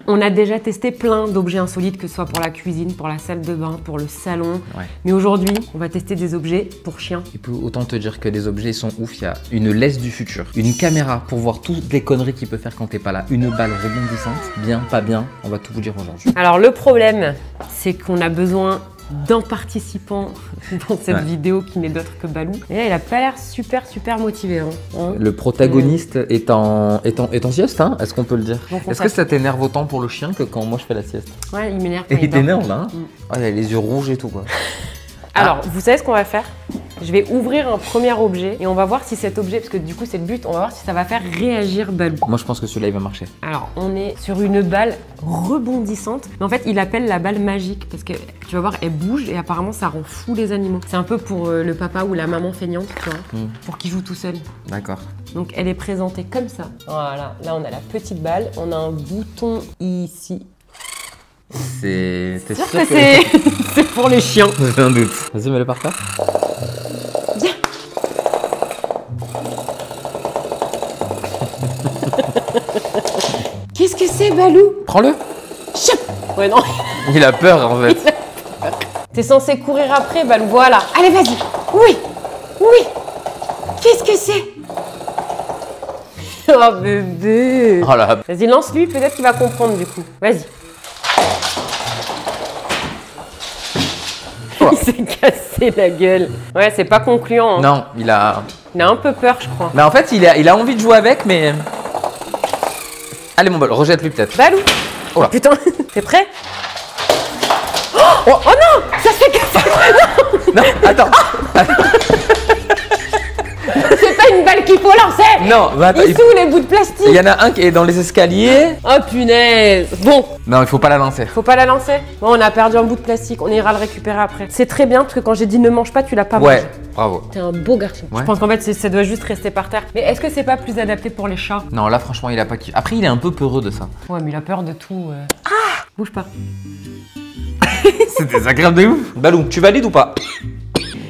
On a déjà testé plein d'objets insolites, que ce soit pour la cuisine, pour la salle de bain, pour le salon. Ouais. Mais aujourd'hui, on va tester des objets pour chiens. Et puis autant te dire que les objets sont ouf. Il y a une laisse du futur, une caméra pour voir toutes les conneries qu'il peut faire quand t'es pas là, une balle rebondissante, bien, pas bien, on va tout vous dire aujourd'hui. Alors le problème, c'est qu'on a besoin d'un participant dans cette vidéo qui n'est d'autre que Balou. Et là, il a pas l'air super motivé. Hein. Le protagoniste est en sieste, hein, est-ce qu'on peut le dire? Est-ce que ça t'énerve autant pour le chien que quand moi je fais la sieste? Ouais, il m'énerve. Et il t'énerve là, hein. Oh, il a les yeux rouges et tout quoi. Alors, vous savez ce qu'on va faire? Je vais ouvrir un premier objet et on va voir si cet objet, parce que du coup c'est le but, on va voir si ça va faire réagir Balou. Moi je pense que celui-là il va marcher. Alors on est sur une balle rebondissante, mais en fait il appelle la balle magique parce que tu vas voir elle bouge et apparemment ça rend fou les animaux. C'est un peu pour le papa ou la maman feignante, tu vois, pour qu'il joue tout seul. D'accord. Donc elle est présentée comme ça. Voilà, là on a la petite balle, on a un bouton ici. T'es sûr que c'est pour les chiens. J'ai un doute. Vas-y, mets-le par terre. Viens. Qu'est-ce que c'est, Balou? Prends-le. Chop. Ouais, non. Il a peur en fait. T'es censé courir après, Balou. Voilà. Allez, vas-y. Oui. Qu'est-ce que c'est? Oh, bébé. Oh là. Vas-y, lance-lui. Peut-être qu'il va comprendre du coup. Vas-y. Il s'est cassé la gueule. Ouais, c'est pas concluant. Hein. Non, il a un peu peur, je crois. Mais en fait, il a envie de jouer avec, mais... Allez mon bol, rejette-lui peut-être. Balou. Oh là. Putain, t'es prêt? Oh non, ça s'est cassé. Non, attends. C'est pas une balle qu'il faut lancer. Non, bah attends. Ils sont où les bouts de plastique? Il y en a un qui est dans les escaliers. Oh punaise. Bon. Non, il faut pas la lancer. Faut pas la lancer? Bon, on a perdu un bout de plastique, on ira le récupérer après. C'est très bien parce que quand j'ai dit ne mange pas, tu l'as pas mangé. Ouais, bravo. T'es un beau garçon. Ouais. Je pense qu'en fait, ça doit juste rester par terre. Mais est-ce que c'est pas plus adapté pour les chats? Non, là franchement, il a pas kiffé. Après, il est un peu peureux de ça. Ouais, mais il a peur de tout. Ah! Bouge pas. C'est désagréable de ouf. Balou, tu valides ou pas?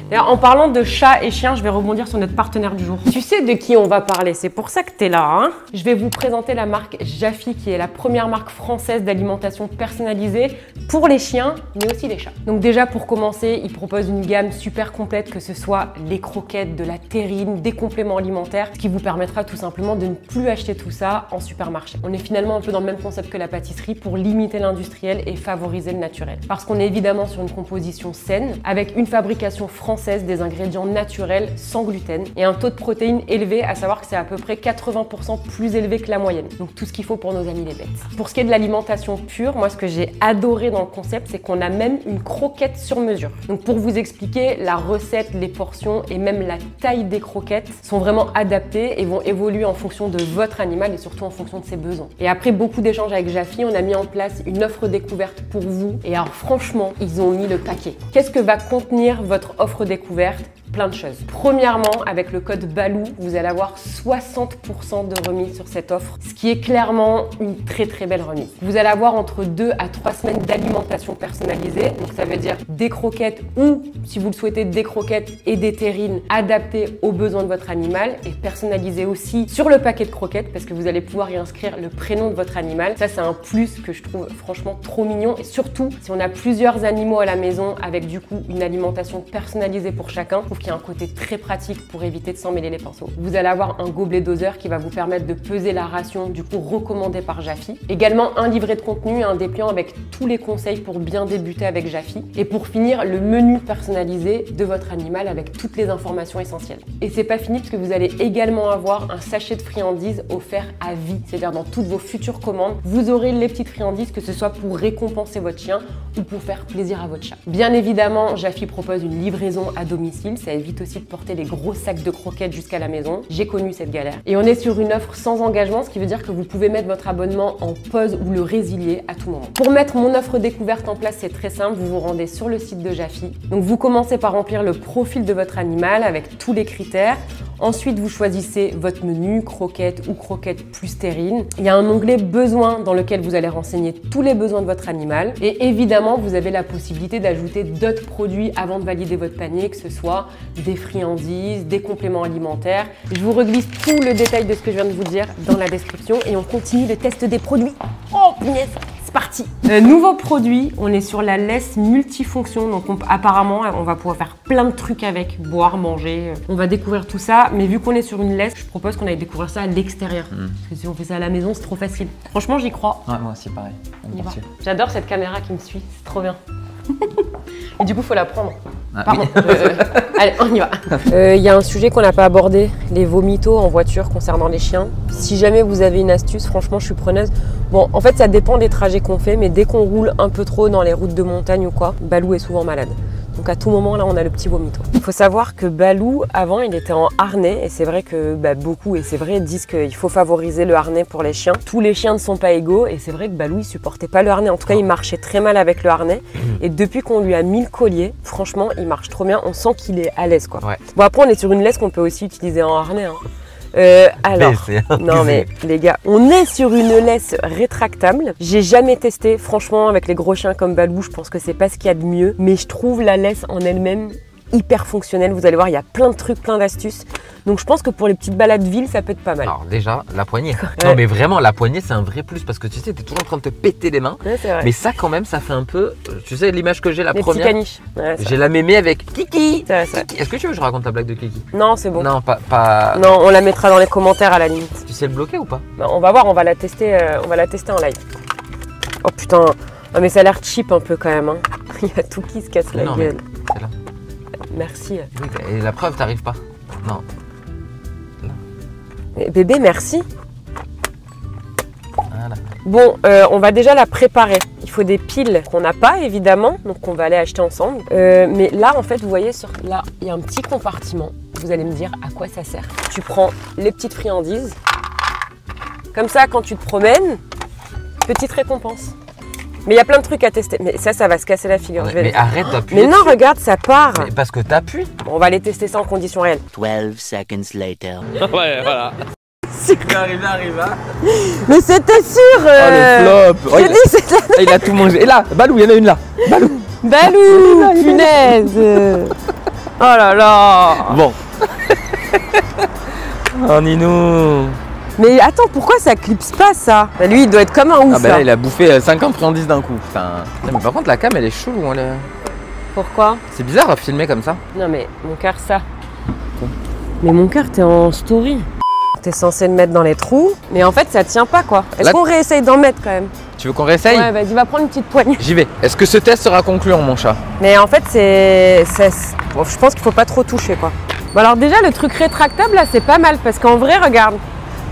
D'ailleurs, en parlant de chats et chiens, je vais rebondir sur notre partenaire du jour. Tu sais de qui on va parler, c'est pour ça que t'es là. Hein, je vais vous présenter la marque Jafi, qui est la première marque française d'alimentation personnalisée pour les chiens, mais aussi les chats. Donc déjà, pour commencer, ils proposent une gamme super complète, que ce soit les croquettes, de la terrine, des compléments alimentaires, ce qui vous permettra tout simplement de ne plus acheter tout ça en supermarché. On est finalement un peu dans le même concept que la pâtisserie pour limiter l'industriel et favoriser le naturel. Parce qu'on est évidemment sur une composition saine, avec une fabrication française, des ingrédients naturels sans gluten et un taux de protéines élevé, à savoir que c'est à peu près 80% plus élevé que la moyenne. Donc tout ce qu'il faut pour nos amis les bêtes. Pour ce qui est de l'alimentation pure, moi ce que j'ai adoré dans le concept, c'est qu'on a même une croquette sur mesure. Donc pour vous expliquer, la recette, les portions et même la taille des croquettes sont vraiment adaptées et vont évoluer en fonction de votre animal et surtout en fonction de ses besoins. Et après beaucoup d'échanges avec Jafi, on a mis en place une offre découverte pour vous. Et alors franchement, ils ont mis le paquet. Qu'est-ce que va contenir votre offre découverte? Plein de choses. Premièrement, avec le code BALOU, vous allez avoir 60% de remise sur cette offre, ce qui est clairement une très belle remise. Vous allez avoir entre 2 à 3 semaines d'alimentation personnalisée, donc ça veut dire des croquettes ou, si vous le souhaitez, des croquettes et des terrines adaptées aux besoins de votre animal et personnalisées aussi sur le paquet de croquettes parce que vous allez pouvoir y inscrire le prénom de votre animal. Ça, c'est un plus que je trouve franchement trop mignon et surtout, si on a plusieurs animaux à la maison avec du coup une alimentation personnalisée pour chacun, je trouve qu'il y a un côté très pratique pour éviter de s'en mêler les pinceaux. Vous allez avoir un gobelet doseur qui va vous permettre de peser la ration du coup recommandée par Jafi. Également un livret de contenu et un dépliant avec tous les conseils pour bien débuter avec Jafi. Et pour finir, le menu personnalisé de votre animal avec toutes les informations essentielles. Et c'est pas fini parce que vous allez également avoir un sachet de friandises offert à vie. C'est-à-dire dans toutes vos futures commandes, vous aurez les petites friandises, que ce soit pour récompenser votre chien ou pour faire plaisir à votre chat. Bien évidemment, Jafi propose une livraison à domicile. Ça évite aussi de porter des gros sacs de croquettes jusqu'à la maison. J'ai connu cette galère. Et on est sur une offre sans engagement, ce qui veut dire que vous pouvez mettre votre abonnement en pause ou le résilier à tout moment. Pour mettre mon offre découverte en place, c'est très simple. Vous vous rendez sur le site de Jafi. Donc vous commencez par remplir le profil de votre animal avec tous les critères. Ensuite, vous choisissez votre menu, croquette ou croquette plus terrine. Il y a un onglet besoins dans lequel vous allez renseigner tous les besoins de votre animal. Et évidemment, vous avez la possibilité d'ajouter d'autres produits avant de valider votre panier, que ce soit des friandises, des compléments alimentaires. Je vous reglisse tout le détail de ce que je viens de vous dire dans la description et on continue le test des produits. Oh punaise! C'est parti. Nouveau produit, on est sur la laisse multifonction, donc apparemment on va pouvoir faire plein de trucs avec, boire, manger, on va découvrir tout ça, mais vu qu'on est sur une laisse, je propose qu'on aille découvrir ça à l'extérieur. Parce que si on fait ça à la maison, c'est trop facile. Franchement, j'y crois. Ouais, moi aussi, pareil. J'adore cette caméra qui me suit, c'est trop bien. Et du coup, faut la prendre. Ah, pardon. oui. Allez, on y va. Il y a un sujet qu'on n'a pas abordé, les vomitos en voiture concernant les chiens. Si jamais vous avez une astuce, franchement, je suis preneuse. Bon, en fait, ça dépend des trajets qu'on fait, mais dès qu'on roule un peu trop dans les routes de montagne ou quoi, Balou est souvent malade. Donc à tout moment, là, on a le petit vomito. Il faut savoir que Balou, avant, il était en harnais. Et c'est vrai que beaucoup, et c'est vrai, disent qu'il faut favoriser le harnais pour les chiens. Tous les chiens ne sont pas égaux. Et c'est vrai que Balou, il supportait pas le harnais. En tout cas, il marchait très mal avec le harnais. Et depuis qu'on lui a mis le collier, franchement, il marche trop bien. On sent qu'il est à l'aise, quoi. Ouais. Bon, après, on est sur une laisse qu'on peut aussi utiliser en harnais. Hein. Alors, non mais les gars, on est sur une laisse rétractable. J'ai jamais testé, franchement, avec les gros chiens comme Balou, je pense que c'est pas ce qu'il y a de mieux. Mais je trouve la laisse en elle-même hyper fonctionnelle. Vous allez voir, il y a plein de trucs, plein d'astuces. Donc je pense que pour les petites balades ville, ça peut être pas mal. Alors déjà, la poignée. Ouais. Non mais vraiment, la poignée c'est un vrai plus parce que tu sais, t'es toujours en train de te péter les mains. Ouais, c'est vrai. Mais ça quand même, ça fait un peu, tu sais l'image que j'ai la Les première. petits caniches. Ouais, J'ai la mémé avec Kiki. c'est vrai, c'est vrai. Est-ce que tu veux que je raconte la blague de Kiki? Non, c'est bon. Non, pas... Non, on la mettra dans les commentaires à la limite. Tu sais le bloquer ou pas? Bah, on va voir, on va la tester en live. Oh putain, ah, mais ça a l'air cheap un peu quand même. Hein. Il y a tout qui se casse la Non, mais gueule. c'est là. Merci. Oui, et la preuve, t'arrives pas. Non. Mais bébé, merci. Voilà. Bon, on va déjà la préparer. Il faut des piles qu'on n'a pas, évidemment, donc on va aller acheter ensemble. Mais là, en fait, vous voyez, là, il y a un petit compartiment. Vous allez me dire à quoi ça sert. Tu prends les petites friandises. Comme ça, quand tu te promènes, petite récompense. Mais il y a plein de trucs à tester. Mais ça va se casser la figure. Mais arrête d'appuyer. Mais non, dessus. regarde, ça part. Mais parce que t'appuies. Bon, on va aller tester ça en conditions réelles. 12 seconds later. Ouais, voilà. Arriva. Mais c'était sûr. Oh le flop. Oh, J'ai dit, c'est la... il a tout mangé. Et là, Balou, il y en a une là. Balou. Balou, punaise. Oh là là. Bon. Oh Ninou. Mais attends, pourquoi ça clipse pas ça? Bah, lui, il doit être comme un ouf. Ah bah là, il a bouffé 50 friandises d'un coup. Putain. Mais par contre, la cam, elle est chelou. Elle est... Pourquoi? C'est bizarre à filmer comme ça. Non mais mon cœur, ça. Mais mon cœur, t'es en story. T'es censé le mettre dans les trous, mais en fait, ça tient pas quoi. Est-ce Là- qu'on réessaye d'en mettre quand même? Tu veux qu'on réessaye? Ouais, vas-y, va prendre une petite poignée. J'y vais. Est-ce que ce test sera concluant, mon chat? Mais en fait, bon, je pense qu'il faut pas trop toucher quoi. Bon alors déjà, le truc rétractable là, c'est pas mal parce qu'en vrai, regarde,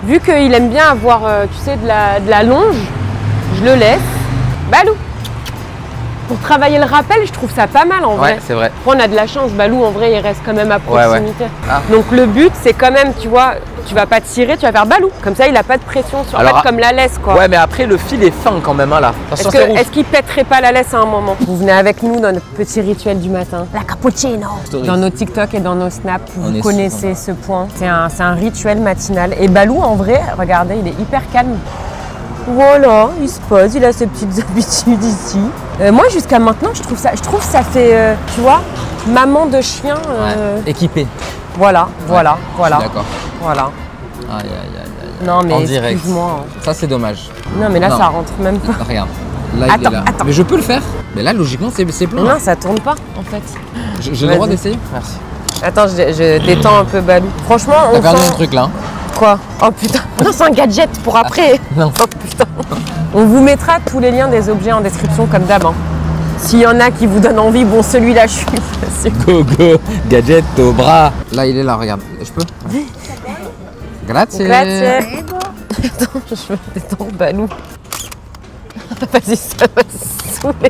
vu qu'il aime bien avoir, tu sais, de la longe, je le laisse. Balou. Pour travailler le rappel, je trouve ça pas mal en vrai. Ouais, c'est vrai. Après, on a de la chance, Balou en vrai il reste quand même à proximité. Ah. Donc le but c'est quand même, tu vois, tu vas pas tirer, tu vas faire Balou. Comme ça il a pas de pression sur Alors, comme la laisse quoi. Ouais, mais après, le fil est fin quand même, hein, là. Attention, c'est rouge. Est-ce qu'il pèterait pas la laisse à un moment? Vous venez avec nous dans notre petit rituel du matin. La cappuccino. Story. Dans nos TikTok et dans nos snaps, On vous est connaissez ce point. C'est un rituel matinal. Et Balou en vrai, regardez, il est hyper calme. Voilà, il se pose, il a ses petites habitudes ici. Moi, jusqu'à maintenant, je trouve ça fait, tu vois, maman de chien. Équipé. Voilà. D'accord. Voilà. Aïe, aïe, aïe. Non, mais En direct. excuse-moi. Ça, c'est dommage. Non, mais là, Non. ça rentre même pas. Regarde. Là, il Attends, est là. attends. Mais je peux le faire. Mais là, logiquement, c'est plein. Non, ça tourne pas, en fait. J'ai le droit Vas-y. d'essayer? Merci. Attends, je détends un peu Balou. Franchement, T'as on perdu sent... un truc là. Hein. Quoi? Oh putain. Non, c'est un gadget pour après. Non. Oh putain. On vous mettra tous les liens des objets en description comme d'hab. Hein. S'il y en a qui vous donnent envie, bon, celui-là, je suis sûr. Go go. Gadget au bras. Là, il est là, regarde. Je peux? Grazie. Grazie. Attends, je veux détendre Balou. Vas-y, ça va se saouler.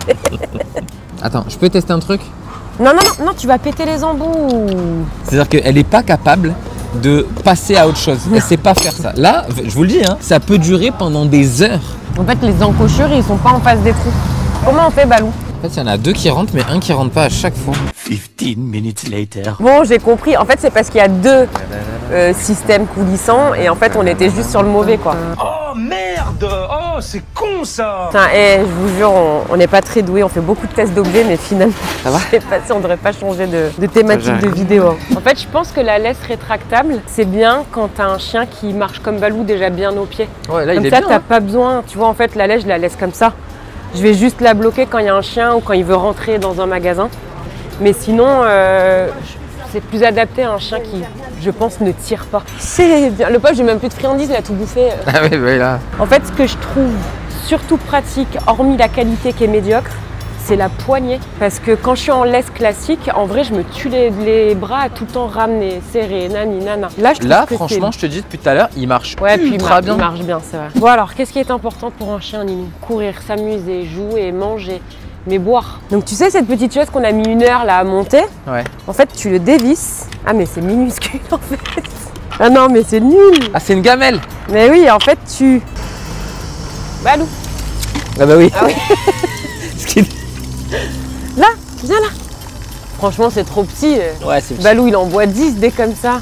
Attends, je peux tester un truc? Non, tu vas péter les embouts. C'est-à-dire qu'elle n'est pas capable de passer à autre chose. Elle sait pas faire ça. Là, je vous le dis, hein, ça peut durer pendant des heures. En fait, les encochures, ils sont pas en face des trous. Comment on fait, Balou? En fait, il y en a deux qui rentrent, mais un qui rentre pas à chaque fois. 15 minutes later. Bon, j'ai compris. En fait, c'est parce qu'il y a deux système coulissant et en fait on était juste sur le mauvais quoi. Oh merde! Oh c'est con ça! Putain, je vous jure, on n'est pas très doués, on fait beaucoup de tests d'objets mais finalement Ça va? je sais pas si on devrait pas changer de thématique de vidéo. En fait je pense que la laisse rétractable c'est bien quand t'as un chien qui marche comme Balou déjà bien aux pieds. Ouais, là, Comme il est ça bien. t'as Hein. pas besoin, tu vois en fait la laisse je la laisse comme ça. Je vais juste la bloquer quand il y a un chien ou quand il veut rentrer dans un magasin. Mais sinon, c'est plus adapté à un chien qui, je pense, ne tire pas. C'est bien. Le poche, j'ai même plus de friandises, il a tout bouffé. Ah oui, bah, là. En fait, ce que je trouve surtout pratique, hormis la qualité qui est médiocre, c'est la poignée. Parce que quand je suis en laisse classique, en vrai, je me tue les bras à tout le temps ramener, serrer, nani, nana. Là, je trouve Là, que franchement, je te dis depuis tout à l'heure, il marche ouais, puis ultra il bien. marche bien, c'est vrai. Bon alors, qu'est-ce qui est important pour un chien, Nini? Courir, s'amuser, jouer, manger, mais boire. Donc tu sais cette petite chose qu'on a mis 1 heure là à monter, Ouais. en fait tu le dévisses. Ah mais c'est minuscule en fait. Ah non mais c'est nul. Ah, c'est une gamelle. Mais oui, en fait tu... Balou, Ah bah oui. Ah oui. Ce qui- là, viens là. Franchement c'est trop petit. Ouais, c'est petit. Balou il en boit 10 dès comme ça.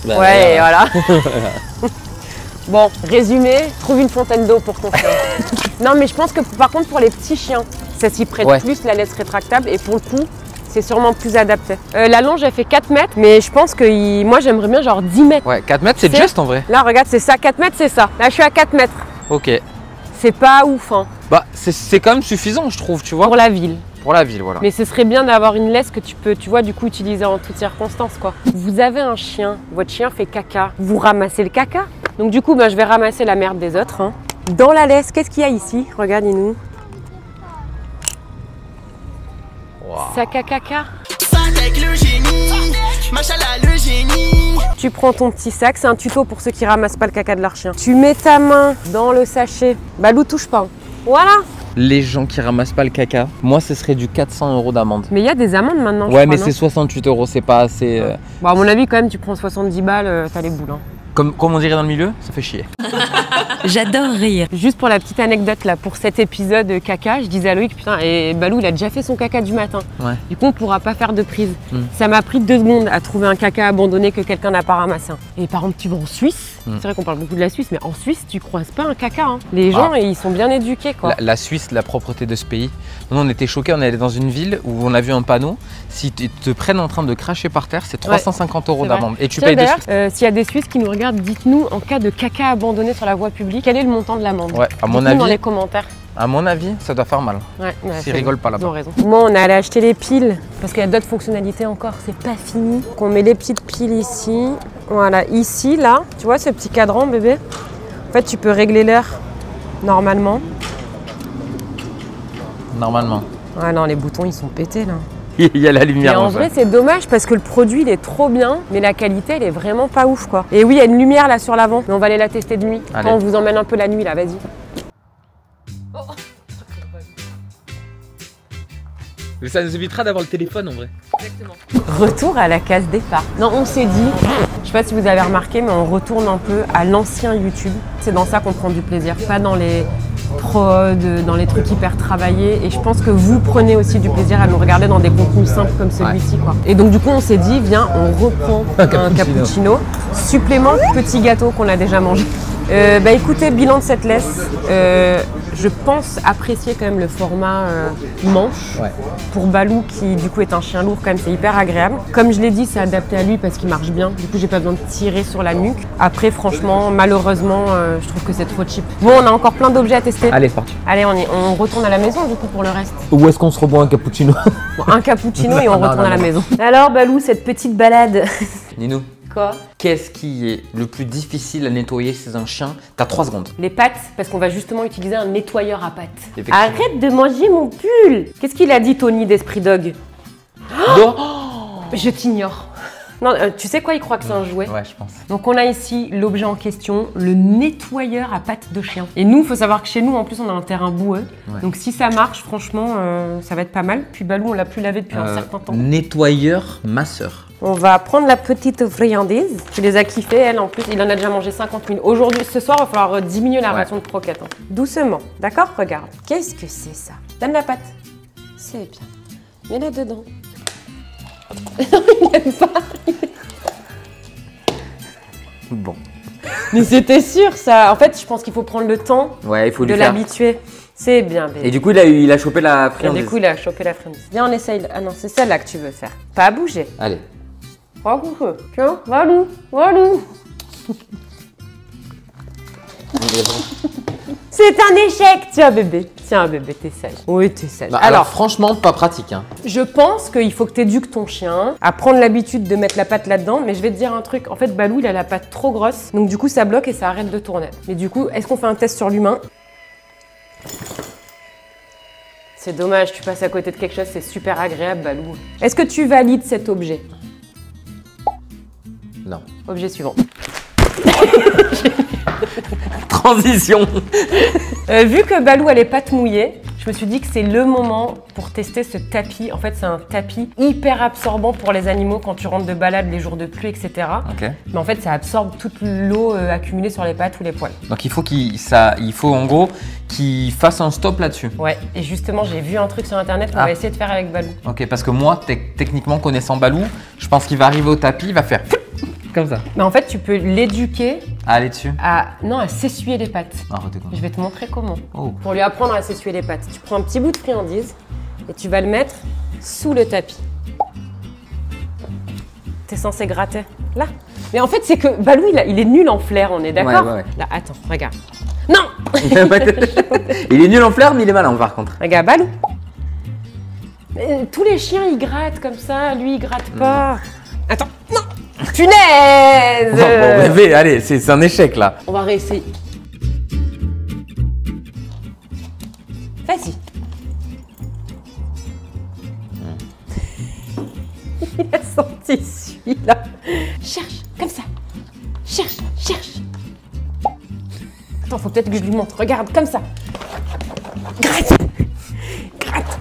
Bah, Ouais, voilà. Bon, résumé, trouve une fontaine d'eau pour ton chien. Non, mais je pense que par contre, pour les petits chiens, ça s'y prête Ouais. plus la laisse rétractable et pour le coup, c'est sûrement plus adapté. La longe, elle fait 4 mètres, mais je pense que moi, j'aimerais bien genre 10 mètres. Ouais, 4 mètres, c'est C'est- juste en vrai. Là, regarde, c'est ça, 4 mètres, c'est ça. Là, je suis à 4 mètres. Ok. C'est pas ouf, hein, Bah, c'est quand même suffisant, je trouve, tu vois. pour la ville. Pour la ville, voilà. Mais ce serait bien d'avoir une laisse que tu peux, tu vois, du coup, utiliser en toutes circonstances, quoi. Vous avez un chien, votre chien fait caca, vous ramassez le caca. Donc du coup, je vais ramasser la merde des autres. Hein. Dans la laisse, qu'est-ce qu'il y a ici? Regardez-nous. Sac à caca. Avec le génie, machallah le génie. Tu prends ton petit sac, c'est un tuto pour ceux qui ramassent pas le caca de leur chien. Tu mets ta main dans le sachet. Balou, touche pas. Voilà. Les gens qui ramassent pas le caca, moi, ce serait du 400 € d'amende. Mais il y a des amendes maintenant. je Ouais, crois, mais non c'est 68 €, c'est pas assez. Bon, à mon avis, quand même, tu prends 70 balles, t'as les boules. Hein. Comme on dirait dans le milieu, ça fait chier. J'adore rire. Juste pour la petite anecdote là, pour cet épisode caca, je disais à Loïc, putain, et Balou il a déjà fait son caca du matin. Ouais. Du coup on pourra pas faire de prise. Mm. Ça m'a pris 2 secondes à trouver un caca abandonné que quelqu'un n'a pas ramassé. Et par exemple tu vas en Suisse, c'est vrai qu'on parle beaucoup de la Suisse, mais en Suisse tu croises pas un caca. Hein. Les gens ils sont bien éduqués quoi. La Suisse, la propreté de ce pays. Nous, on était choqués, on est allé dans une ville où on a vu un panneau. Si ils te prennent en train de cracher par terre, c'est 350 € C'est d'amende. Et tu Tiens, payes de d'ailleurs, suite. s'il y a des Suisses qui nous regardent, dites-nous en cas de caca abandonné sur la voie publique, quel est le montant de l'amende? Ouais, à mon Dites-nous dans avis, les commentaires. à mon avis, ça doit faire mal. Ouais, S'ils rigolent pas Ils ont là-bas. raison. Moi, on est allé acheter les piles parce qu'il y a d'autres fonctionnalités encore, c'est pas fini. Donc, on met les petites piles ici. Voilà, ici, là, tu vois ce petit cadran, bébé? En fait, tu peux régler l'heure normalement. Normalement. Ah non, les boutons, ils sont pétés là. Il y a la Et lumière. en en vrai, fait. c'est dommage parce que le produit, il est trop bien, mais la qualité, elle est vraiment pas ouf quoi. Et oui, il y a une lumière là sur l'avant, mais on va aller la tester de nuit. Allez. Quand on vous emmène un peu la nuit là, vas-y. Mais ça nous évitera d'avoir le téléphone en vrai. Retour à la case départ. Non, on s'est dit, je sais pas si vous avez remarqué, mais on retourne un peu à l'ancien YouTube. C'est dans ça qu'on prend du plaisir, pas dans les prods, dans les trucs hyper travaillés. Et je pense que vous prenez aussi du plaisir à nous regarder dans des contenus simples comme celui-ci, quoi. Et donc du coup, on s'est dit, viens, on reprend un cappuccino. Supplément petit gâteau qu'on a déjà mangé. Bah écoutez, bilan de cette laisse. Je pense apprécier quand même le format manche. Ouais. Pour Balou qui du coup est un chien lourd quand même, c'est hyper agréable. Comme je l'ai dit, c'est adapté à lui parce qu'il marche bien. Du coup, j'ai pas besoin de tirer sur la nuque. Après, franchement, malheureusement, je trouve que c'est trop cheap. Bon, on a encore plein d'objets à tester. Allez, c'est parti. Allez, on retourne à la maison du coup pour le reste. Où est-ce qu'on se reboit un cappuccino? Bon, un cappuccino et on Non, retourne non, à la non. maison. Alors Balou, cette petite balade. Ninou, Quoi? qu'est-ce qui est le plus difficile à nettoyer chez un chien? T'as 3 secondes. Les pattes, parce qu'on va justement utiliser un nettoyeur à pattes. Effectivement. Arrête de manger mon pull! Qu'est-ce qu'il a dit Tony d'Esprit Dog? Do- Je t'ignore. Non, tu sais quoi, il croit que c'est un jouet. Ouais, je pense. Donc on a ici l'objet en question, le nettoyeur à pattes de chien. Et nous, il faut savoir que chez nous, en plus, on a un terrain boueux. Ouais. Donc si ça marche, franchement, ça va être pas mal. Puis Balou, on l'a plus lavé depuis un certain temps. Nettoyeur masseur. On va prendre la petite friandise. Tu les as kiffées, elle, en plus. Il en a déjà mangé 50 000. Aujourd'hui, ce soir, il va falloir diminuer la Ouais. ration de croquettes. Hein. Doucement, d'accord? Regarde. Qu'est-ce que c'est ça? Donne la patte. C'est bien. Mets-la dedans. Il n'aime pas. Bon. Mais c'était sûr ça. En fait, je pense qu'il faut prendre le temps Ouais, il faut lui de faire. l'habituer. C'est bien, bébé. Et du coup, il a chopé la Et friandise. du coup, il a chopé la friandise. Viens, on essaye. Ah non, c'est celle-là que tu veux faire. Pas à bouger. Allez. Tiens, Valou, Valou. C'est un échec. Tiens, bébé. Tiens, bébé, t'es sage. Oui, t'es sage. Bah, alors, franchement, pas pratique. Hein. Je pense qu'il faut que tu éduques ton chien à prendre l'habitude de mettre la patte là-dedans, mais je vais te dire un truc. En fait, Balou, il a la patte trop grosse, donc du coup, ça bloque et ça arrête de tourner. Mais du coup, est-ce qu'on fait un test sur l'humain? C'est dommage, tu passes à côté de quelque chose, c'est super agréable, Balou. Est-ce que tu valides cet objet? Non. Objet suivant. Transition. Vu que Balou a les pattes mouillées, je me suis dit que c'est le moment pour tester ce tapis. En fait, c'est un tapis hyper absorbant pour les animaux quand tu rentres de balade les jours de pluie, etc. Ok. Mais en fait, ça absorbe toute l'eau accumulée sur les pattes ou les poils. Donc il faut en gros qu'il fasse un stop là-dessus. Ouais, et justement, j'ai vu un truc sur internet qu'on va essayer de faire avec Balou. Ok, parce que moi, techniquement, connaissant Balou, je pense qu'il va arriver au tapis, il va faire comme ça. Mais en fait, tu peux l'éduquer À aller dessus. à s'essuyer les pattes. Arrêtez quoi. Je vais te montrer comment. Oh. Pour lui apprendre à s'essuyer les pattes, tu prends un petit bout de friandise et tu vas le mettre sous le tapis. T'es censé gratter là. Mais en fait, c'est que Balou, il est nul en flair, on est d'accord? Ouais. Là, attends, regarde. Non. Il est nul en fleurs, mais il est malin par contre. Regarde, Balou. Tous les chiens, ils grattent comme ça, lui, il gratte pas. Attends, non. Punaise. Bon, bébé, allez, c'est un échec là. On va réessayer. Vas-y. Il a senti celui-là. Cherche, comme ça. Cherche. Attends, faut peut-être que je lui montre. Regarde, comme ça. Gratte.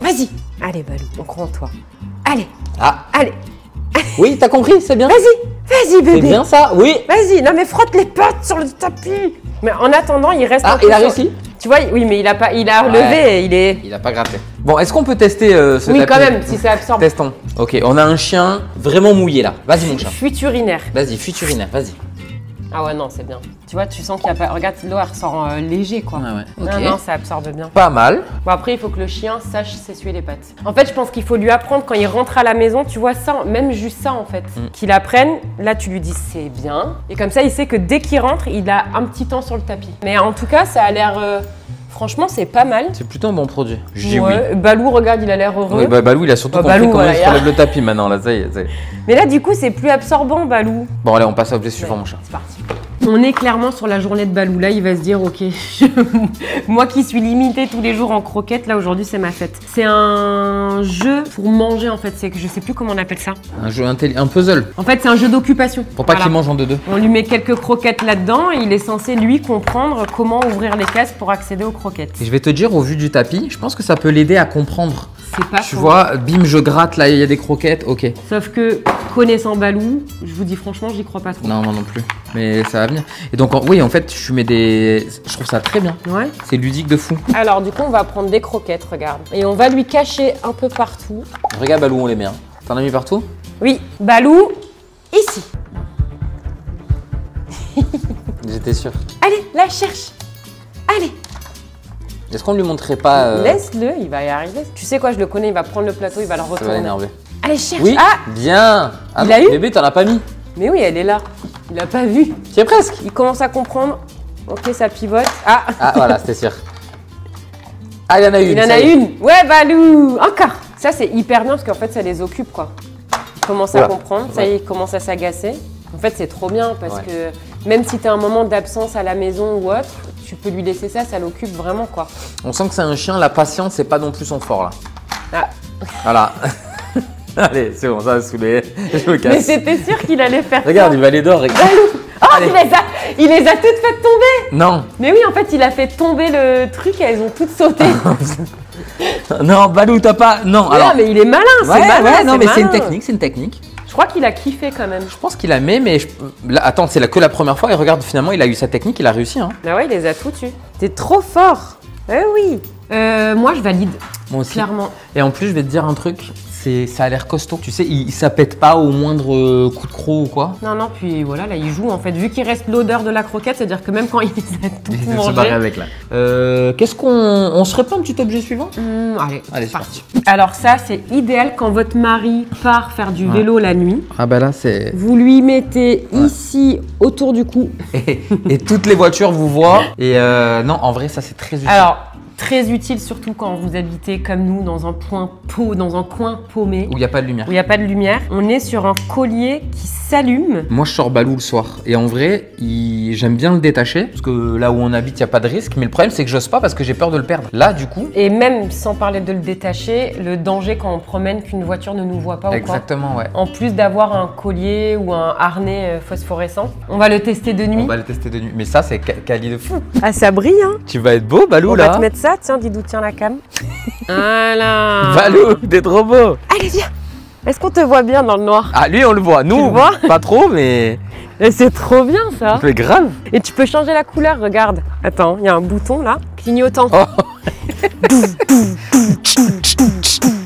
Vas-y. Allez, Balou, on croit en toi. Allez. Ah. Allez. Oui, t'as compris, c'est bien. Vas-y, bébé. C'est bien ça, oui. Vas-y, non mais frotte les pattes sur le tapis. Mais en attendant, il reste. Ah, un peu il a sur- réussi. Tu vois, oui, mais il a relevé. Il est. Il a pas gratté. Bon, est-ce qu'on peut tester ce Oui, tapis? quand même, si ça absorbe. Testons. Ok, on a un chien vraiment mouillé là. Vas-y mon chat. Fuite urinaire. Vas-y, fuite urinaire, vas-y. Ah ouais, non, c'est bien. Tu vois, tu sens qu'il n'y a pas. Regarde, l'eau, elle ressort léger, quoi. Ouais. Non, ça absorbe bien. Pas mal. Bon, après, il faut que le chien sache s'essuyer les pattes. En fait, je pense qu'il faut lui apprendre quand il rentre à la maison, tu vois ça, même juste ça, en fait. Qu'il apprenne, là, tu lui dis c'est bien. Et comme ça, il sait que dès qu'il rentre, il a un petit temps sur le tapis. Mais en tout cas, ça a l'air. Franchement, c'est pas mal. C'est plutôt un bon produit. Je dis oui. Ouais. Balou, regarde, il a l'air heureux. Oui, bah Balou, il a surtout compris Balou, comment voilà, il se relève le tapis maintenant. Là, ça y est. Mais là, du coup, c'est plus absorbant, Balou. Bon, allez, on passe à l'objet suivant, mon chat. C'est parti. On est clairement sur la journée de Balou. Là, il va se dire, ok, moi qui suis limitée tous les jours en croquettes, là, aujourd'hui, c'est ma fête. C'est un jeu pour manger, en fait. C'est que je sais plus comment on appelle ça. Un jeu un puzzle. En fait, c'est un jeu d'occupation. Pour pas Voilà. qu'il mange en deux. On lui met quelques croquettes là-dedans et il est censé, lui, comprendre comment ouvrir les cases pour accéder aux croquettes. Et je vais te dire, au vu du tapis, je pense que ça peut l'aider à comprendre. C'est pas Tu faux. vois, bim, je gratte, là, il y a des croquettes, ok. Sauf que, connaissant Balou, je vous dis franchement, j'y crois pas trop. Non, moi non plus. Mais ça va venir. Et donc, oui, en fait, je mets des. Je trouve ça très bien. Ouais. C'est ludique de fou. Alors, du coup, on va prendre des croquettes, regarde. Et on va lui cacher un peu partout. Regarde, Balou, on les met. Hein. T'en as mis partout? Oui, Balou, ici. J'étais sûr. Allez, là, cherche. Allez, Est-ce qu'on lui montrerait pas. laisse-le, il va y arriver. Tu sais quoi, je le connais, il va prendre le plateau, il va le Ça va retourner. l'énerver. Allez, cherche. Oui, Ah, bien. Ah Il non, a eu bébé, t'en as pas mis. mais oui, elle est là. Il a pas vu. Tu es presque. Il commence à comprendre. Ok, ça pivote. Ah, Ah, voilà, c'était sûr. Ah, il y en a une. il en ça a y est. une. Ouais, Balou, encore. Ça, c'est hyper bien parce qu'en fait, ça les occupe, quoi. Il commence à Oula. comprendre. Ça y est, il commence à s'agacer. En fait, c'est trop bien parce Ouais. que même si tu as un moment d'absence à la maison ou autre, tu peux lui laisser ça, ça l'occupe vraiment, quoi. On sent que c'est un chien, la patience, c'est pas non plus son fort là. Ah. Voilà. Allez, c'est bon, ça va saouler. Je me Mais casse. c'était sûr qu'il allait faire Regarde, ça. il va aller dehors. Oh, il les a toutes faites tomber. Non, Mais oui, en fait, il a fait tomber le truc et elles ont toutes sauté. non, Balou, t'as pas. Non, alors. Non, mais il est malin, c'est Ouais, malin. ouais, non, mais c'est une malin. technique, c'est une technique. Je crois qu'il a kiffé quand même. Je pense qu'il a mis, mais là, attends, c'est que la première fois. Et regarde, finalement, il a eu sa technique, il a réussi. Hein. Ah ouais, il les a tous tués. T'es trop fort. Eh oui. Moi, je valide, Moi aussi. clairement. Et en plus, je vais te dire un truc. Ça a l'air costaud. Tu sais, ça pète pas au moindre coup de croc ou quoi. Non, non, puis voilà, là, il joue en fait. Vu qu'il reste l'odeur de la croquette, c'est-à-dire que même quand il les a tout Il se mangé... barrer avec là. Qu'est-ce qu'on se ferait pas un petit objet suivant? Allez, Allez, c'est parti. Alors ça, c'est idéal quand votre mari part faire du vélo la nuit. Ah bah là, c'est... Vous lui mettez ici, autour du cou. Et toutes les voitures vous voient. Et non, en vrai, ça c'est très utile. Alors, très utile surtout quand vous habitez comme nous dans un coin paumé. Où il n'y a pas de lumière. Où il n'y a pas de lumière. On est sur un collier qui s'allume. Moi, je sors Balou le soir. Et en vrai, j'aime bien le détacher. Parce que là où on habite, il n'y a pas de risque. Mais le problème, c'est que j'ose pas parce que j'ai peur de le perdre. Là, du coup... Et même sans parler de le détacher, le danger quand on promène qu'une voiture ne nous voit pas Exactement, ou quoi. ouais. En plus d'avoir un collier ou un harnais phosphorescent. On va le tester de nuit. On va le tester de nuit. Mais ça, c'est quali de fou. Ah, ça brille, hein. Tu vas être beau, Balou, On là. va te mettre ça. Tiens, dis d'où tient la cam. Voilà. Balou, t'es trop beau. Allez, viens. Est-ce qu'on te voit bien dans le noir? Ah, lui, on le voit. Nous, Tu le vois pas trop, mais... Et c'est trop bien, ça. C'est grave. Et tu peux changer la couleur, regarde. Attends, il y a un bouton, là, clignotant. Oh.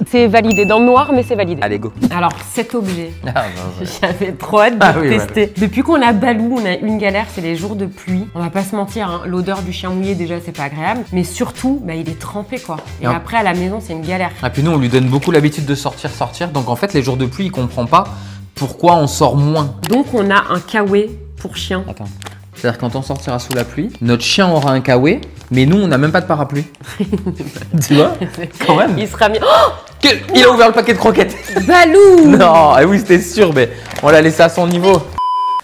C'est validé. Dans le noir, mais c'est validé. Allez, go. Alors, cet objet, Ah, non, j'avais trop hâte de Ah le oui, tester. Depuis qu'on a Balou, on a une galère, c'est les jours de pluie. On va pas se mentir, hein, l'odeur du chien mouillé, déjà, c'est pas agréable. Mais surtout, bah, il est trempé, quoi. Et Non. après, à la maison, c'est une galère. Et puis nous, on lui donne beaucoup l'habitude de sortir. Donc en fait, les jours de pluie, il comprend pas pourquoi on sort moins. Donc, on a un kawaii pour chien. Attends. C'est-à-dire quand on sortira sous la pluie, notre chien aura un kawaii, mais nous, on n'a même pas de parapluie. Tu vois? Quand même. Il sera mis... Oh, Il a ouvert le paquet de croquettes. Balou! Non, oui, c'était sûr, mais on l'a laissé à son niveau.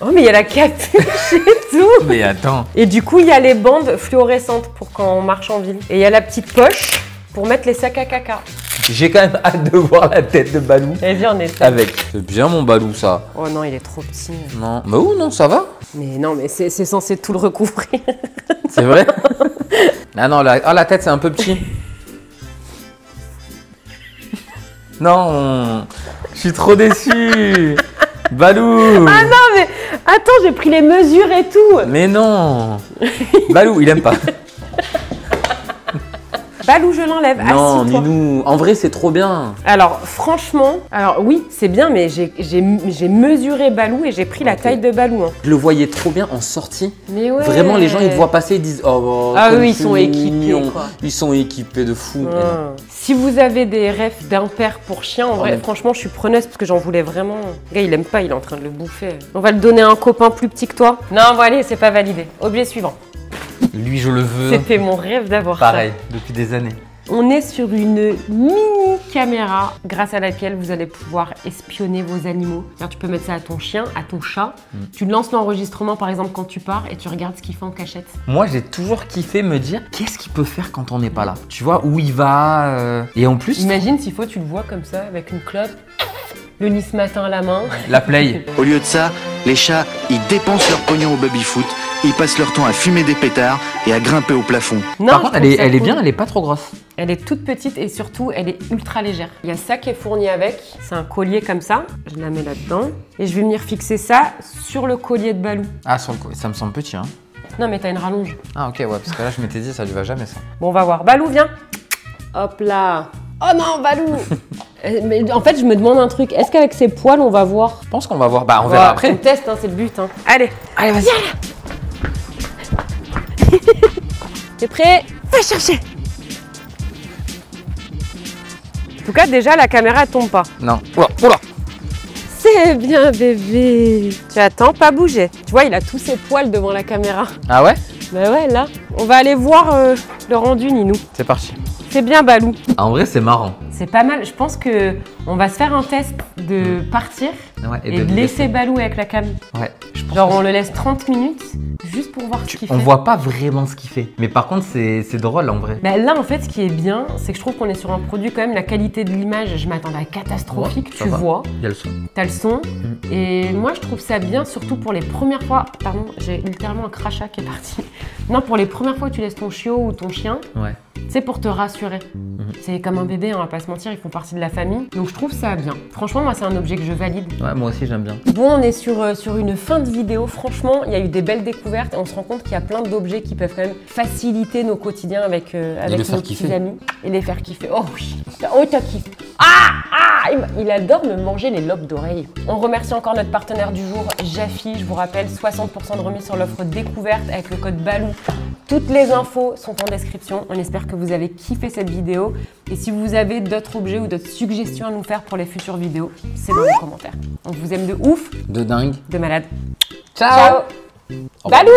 Oh, mais il y a la capuche et tout. Mais attends. Et du coup, il y a les bandes fluorescentes pour quand on marche en ville. Et il y a la petite poche pour mettre les sacs à caca. J'ai quand même hâte de voir la tête de Balou. Et viens, on essaie. Avec. C'est bien mon Balou, ça. Oh non, il est trop petit. Non. Bah où, non, ça va. Mais non, mais c'est censé tout le recouvrir. C'est vrai. Ah non, la tête, c'est un peu petit. Non, je suis trop déçu. Balou. Ah non, mais attends, j'ai pris les mesures et tout. Mais non. Balou, il aime pas. Balou, je l'enlève. Non, Assis-toi. Minou. En vrai, c'est trop bien. Alors, franchement, oui, c'est bien, mais j'ai mesuré Balou et j'ai pris la taille de Balou. Hein. Je le voyais trop bien en sortie. Mais ouais. Vraiment, les gens, ils te voient passer, ils disent oh, Ah comme oui, ils c'est sont équipés, mignon. quoi. Ils sont équipés de fou. Mais non. Si vous avez des rêves d'impair pour chien, en vrai, mais- franchement, je suis preneuse parce que j'en voulais vraiment. Le gars, il aime pas, il est en train de le bouffer. On va le donner à un copain plus petit que toi. Non, bon, allez, c'est pas validé. Objet suivant. Lui, je le veux. C'était mon rêve d'avoir ça. Pareil, depuis des années. On est sur une mini caméra grâce à laquelle vous allez pouvoir espionner vos animaux. C'est-à-dire, tu peux mettre ça à ton chien, à ton chat. Tu lances l'enregistrement par exemple quand tu pars et tu regardes ce qu'il fait en cachette. Moi, j'ai toujours kiffé me dire qu'est-ce qu'il peut faire quand on n'est pas là. Tu vois, où il va. Et en plus, Imagine s'il faut, tu le vois comme ça avec une clope, le lit ce matin à la main. la play. Au lieu de ça, les chats, ils dépensent leur pognon au baby-foot, ils passent leur temps à fumer des pétards et à grimper au plafond. Non, Par je contre, trouve elle ça est cool. bien, elle est pas trop grosse. Elle est toute petite et surtout, elle est ultra légère. Il y a ça qui est fourni avec. C'est un collier comme ça. Je la mets là-dedans. Et je vais venir fixer ça sur le collier de Balou. Ah, sur le coup, ça me semble petit, hein. Non, mais t'as une rallonge. Ah, ok, ouais, parce que là, je m'étais dit, ça lui va jamais, ça. Bon, on va voir. Balou, viens. Hop là. Oh non, Balou. Mais en fait, je me demande un truc. Est-ce qu'avec ses poils, on va voir? Je pense qu'on va voir. Bah, on verra On après. teste, hein, c'est le but. Hein. Allez. Allez, vas-y. T'es prêt? Va chercher. En tout cas, déjà, la caméra, elle tombe pas. Non. Oula, oula. C'est bien, bébé. Tu attends, pas bouger. Tu vois, il a tous ses poils devant la caméra. Ah ouais? Bah ouais, là. On va aller voir le rendu, Ninou. C'est parti. C'est bien, Balou. Ah, en vrai, c'est marrant. C'est pas mal. Je pense que on va se faire un test de partir Ouais, et de laisser Balou avec la cam. Ouais, je pense Genre, que on le laisse 30 minutes juste pour voir ce qu'il fait. on voit pas vraiment ce qu'il fait. Mais par contre, c'est drôle en vrai. Bah là, en fait, ce qui est bien, c'est que je trouve qu'on est sur un produit quand même, la qualité de l'image, je m'attendais à catastrophique. Ouais, ça Tu va. vois, Il y a le son. t'as le son. Et moi, je trouve ça bien, surtout pour les premières fois. Pardon, j'ai littéralement un crachat qui est parti. Non, pour les premières fois que tu laisses ton chiot ou ton chien, Ouais. c'est pour te rassurer. C'est comme un bébé, on va pas se mentir, ils font partie de la famille. Donc je trouve ça bien. Franchement, moi, c'est un objet que je valide. Ouais, moi aussi, j'aime bien. Bon, on est sur une fin de vidéo. Franchement, il y a eu des belles découvertes et on se rend compte qu'il y a plein d'objets qui peuvent quand même faciliter nos quotidiens avec le nos faire petits kiffer. amis et les faire kiffer. Oh oui. Oh, t'as kiffé. Ah, time. Il adore me manger les lobes d'oreilles. On remercie encore notre partenaire du jour, Jafi. Je vous rappelle, 60% de remise sur l'offre découverte avec le code BALOU. Toutes les infos sont en description. On espère que vous avez kiffé cette vidéo. Et si vous avez d'autres objets ou d'autres suggestions à nous faire pour les futures vidéos, c'est dans les commentaires. On vous aime de ouf, De dingue. de malade. Ciao. Balou.